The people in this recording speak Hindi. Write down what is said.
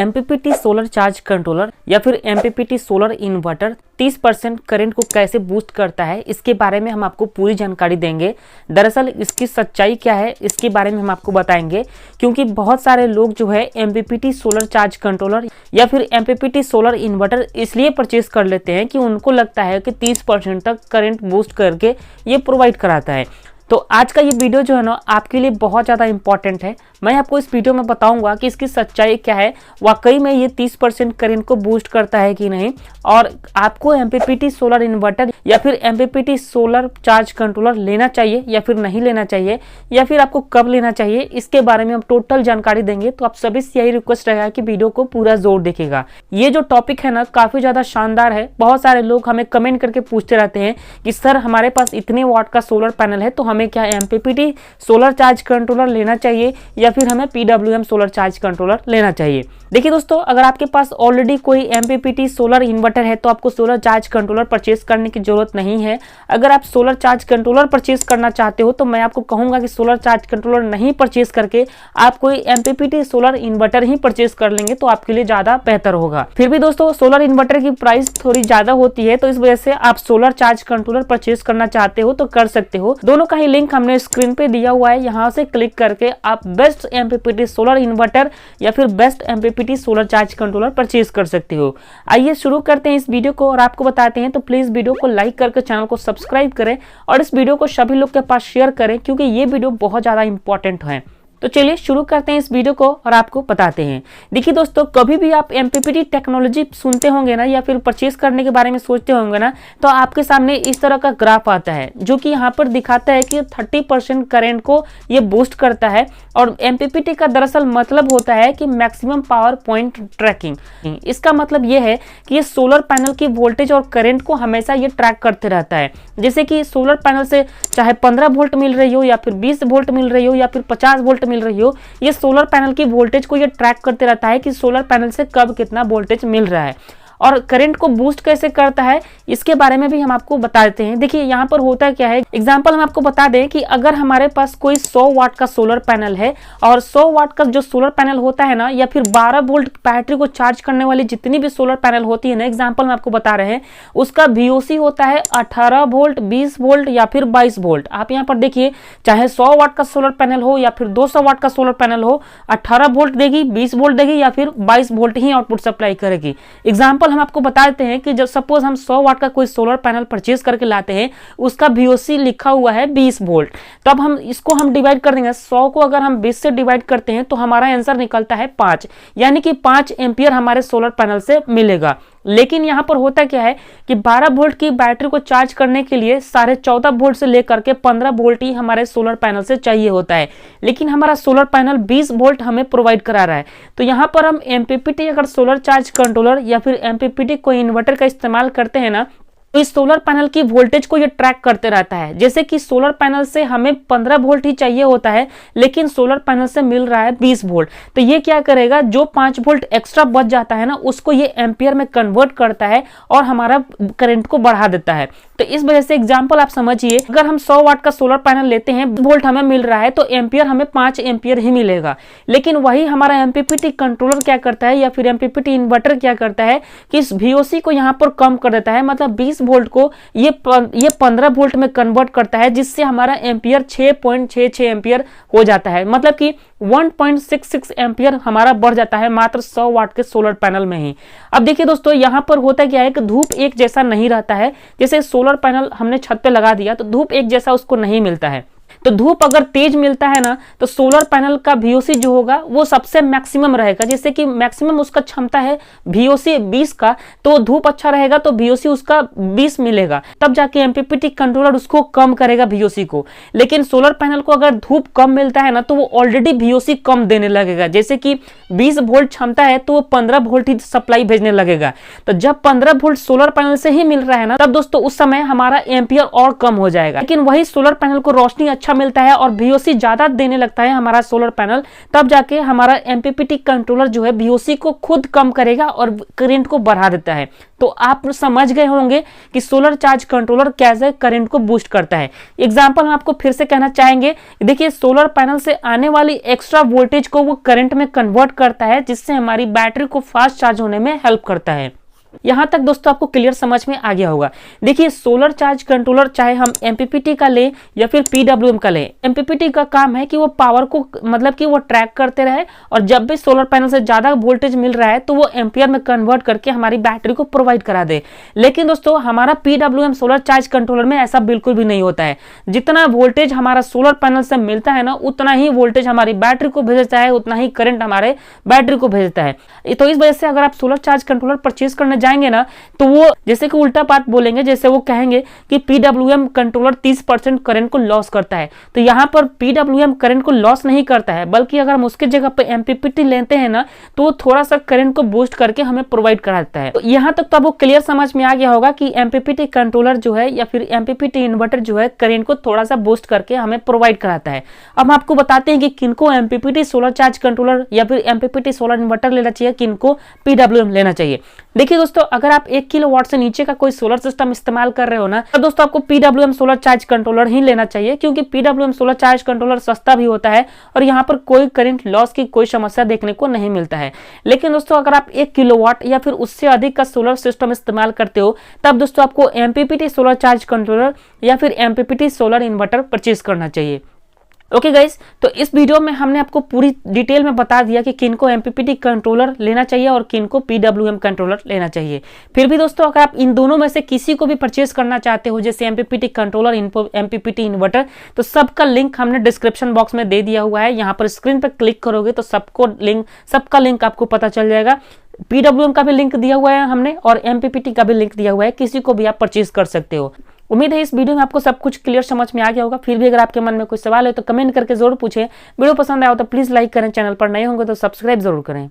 MPPT सोलर चार्ज कंट्रोलर या फिर MPPT सोलर इन्वर्टर 30% करंट को कैसे बूस्ट करता है, इसके बारे में हम आपको पूरी जानकारी देंगे। दरअसल इसकी सच्चाई क्या है, इसके बारे में हम आपको बताएंगे, क्योंकि बहुत सारे लोग जो है MPPT सोलर चार्ज कंट्रोलर या फिर MPPT सोलर इन्वर्टर इसलिए परचेज कर लेते हैं कि उनको लगता है कि 30% तक करंट बूस्ट करके ये प्रोवाइड कराता है। तो आज का ये वीडियो जो है ना आपके लिए बहुत ज़्यादा इंपॉर्टेंट है। मैं आपको इस वीडियो में बताऊंगा कि इसकी सच्चाई क्या है, वाकई में ये 30% करंट को बूस्ट करता है कि नहीं, और आपको MPPT सोलर इन्वर्टर या फिर MPPT सोलर चार्ज कंट्रोलर लेना चाहिए या फिर नहीं लेना चाहिए, या फिर आपको कब लेना चाहिए, इसके बारे में हम टोटल जानकारी देंगे। तो आप सभी से यही रिक्वेस्ट रहेगा कि वीडियो को पूरा जोर देखिएगा। ये जो टॉपिक है ना काफ़ी ज़्यादा शानदार है। बहुत सारे लोग हमें कमेंट करके पूछते रहते हैं कि सर हमारे पास इतने वाट का सोलर पैनल है तो हमें क्या MPPT सोलर चार्ज कंट्रोलर लेना चाहिए या फिर हमें PWM सोलर चार्ज कंट्रोलर लेना चाहिए। देखिए दोस्तों, अगर आपके पास ऑलरेडी कोई MPPT सोलर इन्वर्टर है तो आपको सोलर चार्ज कंट्रोलर परचेज करने की जरूरत नहीं है। अगर आप सोलर चार्ज कंट्रोलर परचेज करना चाहते हो तो मैं आपको कहूंगा कि सोलर चार्ज कंट्रोलर नहीं परचेज करके आप कोई MPPT सोलर इन्वर्टर ही परचेज कर लेंगे तो आपके लिए ज्यादा बेहतर होगा। फिर भी दोस्तों सोलर इन्वर्टर की प्राइस थोड़ी ज्यादा होती है, तो इस वजह से आप सोलर चार्ज कंट्रोलर परचेज करना चाहते हो तो कर सकते हो। दोनों का ही लिंक हमने स्क्रीन पे दिया हुआ है, यहाँ से क्लिक करके आप बेस्ट MPPT सोलर इन्वर्टर या फिर best MPPT solar charge controller purchase कर सकते हो। आइए शुरू करते हैं इस वीडियो को और आपको बताते हैं। तो प्लीज वीडियो को लाइक करके चैनल को सब्सक्राइब करें और इस वीडियो को सभी लोग के पास शेयर करें, क्योंकि ये वीडियो बहुत ज्यादा इंपॉर्टेंट है। तो चलिए शुरू करते हैं इस वीडियो को और आपको बताते हैं। देखिए दोस्तों, कभी भी आप MPPT टेक्नोलॉजी सुनते होंगे ना या फिर परचेज करने के बारे में सोचते होंगे ना, तो आपके सामने इस तरह का ग्राफ आता है जो कि यहाँ पर दिखाता है कि 30% करंट को ये बूस्ट करता है। और MPPT का दरअसल मतलब होता है कि मैक्सिमम पावर पॉइंट ट्रैकिंग। इसका मतलब ये है कि ये सोलर पैनल की वोल्टेज और करंट को हमेशा ये ट्रैक करते रहता है। जैसे कि सोलर पैनल से चाहे 15 वोल्ट मिल रही हो या फिर 20 वोल्ट मिल रही हो या फिर 50 वोल्ट मिल रही हो, ये सोलर पैनल की वोल्टेज को ये ट्रैक करते रहता है कि सोलर पैनल से कब कितना वोल्टेज मिल रहा है। और करंट को बूस्ट कैसे करता है इसके बारे में भी हम आपको बता देते हैं। देखिए यहाँ पर होता क्या है, एग्जांपल हम आपको बता दें कि अगर हमारे पास कोई 100 वाट का सोलर पैनल है और 100 वाट का जो सोलर पैनल होता है ना, या फिर 12 वोल्ट बैटरी को चार्ज करने वाली जितनी भी सोलर पैनल होती है ना, एग्जाम्पल हम आपको बता रहे हैं, उसका VOC होता है 18 वोल्ट, 20 वोल्ट या फिर 22 वोल्ट। आप यहाँ पर देखिए, चाहे 100 वाट का सोलर पैनल हो या फिर 200 वाट का सोलर पैनल हो, 18 वोल्ट देगी, 20 वोल्ट देगी या फिर 22 वोल्ट ही आउटपुट सप्लाई करेगी। एग्जाम्पल हम आपको बता देते हैं कि जब सपोज हम 100 वाट का कोई सोलर पैनल परचेज करके लाते हैं, उसका VOC लिखा हुआ है 20 वोल्ट। तो अब हम इसको डिवाइड कर देंगे, 100 को अगर हम 20 से डिवाइड करते हैं तो हमारा आंसर निकलता है 5, यानी कि 5 एम्पियर हमारे सोलर पैनल से मिलेगा। लेकिन यहाँ पर होता क्या है कि 12 वोल्ट की बैटरी को चार्ज करने के लिए 14.5 वोल्ट से लेकर के 15 वोल्ट ही हमारे सोलर पैनल से चाहिए होता है, लेकिन हमारा सोलर पैनल 20 वोल्ट हमें प्रोवाइड करा रहा है। तो यहाँ पर हम MPPT अगर सोलर चार्ज कंट्रोलर या फिर MPPT कोई इन्वर्टर का इस्तेमाल करते हैं ना, तो इस सोलर पैनल की वोल्टेज को ये ट्रैक करते रहता है। जैसे कि सोलर पैनल से हमें 15 वोल्ट ही चाहिए होता है, लेकिन सोलर पैनल से मिल रहा है 20 वोल्ट। तो ये क्या करेगा, जो 5 वोल्ट एक्स्ट्रा बच जाता है ना, उसको ये एम्पियर में कन्वर्ट करता है और हमारा करंट को बढ़ा देता है। तो इस वजह से एग्जाम्पल आप समझिए, अगर हम 100 वाट का सोलर पैनल लेते हैं, वोल्ट हमें मिल रहा है तो एम्पियर हमें 5 एम्पियर ही मिलेगा। लेकिन वही हमारा MPPT कंट्रोलर क्या करता है या फिर MPPT इन्वर्टर क्या करता है कि इस VOC को यहाँ पर कम कर देता है, मतलब 20 वोल्ट को ये 15 वोल्ट में कन्वर्ट करता है, जिससे हमारा एम्पियर 6.66 एम्पियर हो जाता है। मतलब कि 1.66 एम्पियर हमारा बढ़ जाता है मात्र 100 वाट के सोलर पैनल में ही। अब देखिए दोस्तों, यहाँ पर होता क्या है कि धूप एक जैसा नहीं रहता है। जैसे सोलर पैनल हमने छत पे लगा दिया तो धूप एक जैसा उसको नहीं मिलता है। तो धूप अगर तेज मिलता है ना, तो सोलर पैनल का VOC जो होगा वो सबसे मैक्सिमम रहेगा। जैसे कि मैक्सिमम उसका क्षमता है VOC 20 का, तो धूप अच्छा रहेगा तो VOC उसका 20 मिलेगा, तब जाके MPPT कंट्रोलर उसको कम करेगा VOC को। लेकिन सोलर पैनल को अगर धूप कम मिलता है ना, तो वो ऑलरेडी VOC कम देने लगेगा। जैसे कि 20 वोल्ट क्षमता है तो वो 15 वोल्ट ही सप्लाई भेजने लगेगा। तो जब 15 वोल्ट सोलर पैनल से ही मिल रहा है ना, तब दोस्तों उस समय हमारा एम्पियर और कम हो जाएगा। लेकिन वही सोलर पैनल को रोशनी अच्छा अच्छा मिलता है और VOC ज्यादा देने लगता है हमारा सोलर पैनल, तब जाके हमारा MPPT कंट्रोलर जो है VOC को खुद कम करेगा और करंट को बढ़ा देता है। तो आप समझ गए होंगे कि सोलर चार्ज कंट्रोलर कैसे करंट को बूस्ट करता है। एग्जांपल हम आपको फिर से कहना चाहेंगे, देखिए सोलर पैनल से आने वाली एक्स्ट्रा वोल्टेज को वो करंट में कन्वर्ट करता है, जिससे हमारी बैटरी को फास्ट चार्ज होने में हेल्प करता है। यहां तक दोस्तों आपको क्लियर समझ में आ गया होगा। देखिए सोलर चार्ज कंट्रोलर चाहे हम MPPT का ले या फिर PWM का ले, MPPT का काम है कि वो पावर को मतलब कि वो ट्रैक करते रहे और जब भी सोलर पैनल से ज्यादा वोल्टेज मिल रहा है तो वो एम्पियर में कन्वर्ट करके हमारी बैटरी को प्रोवाइड करा दे। लेकिन दोस्तों हमारा PWM सोलर चार्ज कंट्रोलर में ऐसा बिल्कुल भी नहीं होता है। जितना वोल्टेज हमारा सोलर पैनल से मिलता है ना, उतना ही वोल्टेज हमारी बैटरी को भेजता है, उतना ही करंट हमारे बैटरी को भेजता है। तो इस वजह से अगर आप सोलर चार्ज कंट्रोलर परचेज करने जाएंगे ना, तो वो जैसे कि उल्टा बात बोलेंगे, जैसे वो कहेंगे कि PWM कंट्रोलर 30% करंट को लॉस करता है। तो यहाँ पर PWM करंट को लॉस नहीं करता है, बल्कि अगर हम उसके जगह पे MPPT लेते हैं ना, तो वो थोड़ा सा करंट को बूस्ट करके हमें प्रोवाइड कराता है। तो यहाँ तक तो आपको क्लियर समझ में आ गया होगा कि MPPT कंट्रोलर जो है या फिर MPPT इन्वर्टर जो है करंट को थोड़ा सा बूस्ट करके हमें प्रोवाइड कराता है। अब हम आपको बताते हैं कि किनको MPPT सोलर चार्ज कंट्रोलर या फिर MPPT सोलर इन्वर्टर लेना चाहिए, किनको PWM लेना चाहिए। देखिए दोस्तों, अगर आप 1 किलोवाट से नीचे का कोई सोलर सिस्टम इस्तेमाल कर रहे हो ना, तो दोस्तों आपको PWM सोलर चार्ज कंट्रोलर ही लेना चाहिए, क्योंकि PWM सोलर चार्ज कंट्रोलर सस्ता भी होता है और यहाँ पर कोई करंट लॉस की कोई समस्या देखने को नहीं मिलता है। लेकिन दोस्तों अगर आप 1 किलोवाट या फिर उससे अधिक का सोलर सिस्टम इस्तेमाल करते हो, तब दोस्तों आपको MPPT सोलर चार्ज कंट्रोलर या फिर MPPT सोलर इन्वर्टर परचेज करना चाहिए। ओके गाइस, तो इस वीडियो में हमने आपको पूरी डिटेल में बता दिया कि किनको MPPT कंट्रोलर लेना चाहिए और किनको PWM कंट्रोलर लेना चाहिए। फिर भी दोस्तों अगर आप इन दोनों में से किसी को भी परचेज करना चाहते हो, जैसे MPPT कंट्रोलर, MPPT इन्वर्टर, तो सबका लिंक हमने डिस्क्रिप्शन बॉक्स में दे दिया हुआ है। यहाँ पर स्क्रीन पर क्लिक करोगे तो सबका लिंक आपको पता चल जाएगा। PWM का भी लिंक दिया हुआ है हमने और MPPT का भी लिंक दिया हुआ है, किसी को भी आप परचेज कर सकते हो। उम्मीद है इस वीडियो में आपको सब कुछ क्लियर समझ में आ गया होगा। फिर भी अगर आपके मन में कोई सवाल है तो कमेंट करके जरूर पूछें। वीडियो पसंद आया हो तो प्लीज लाइक करें, चैनल पर नए होंगे तो सब्सक्राइब जरूर करें।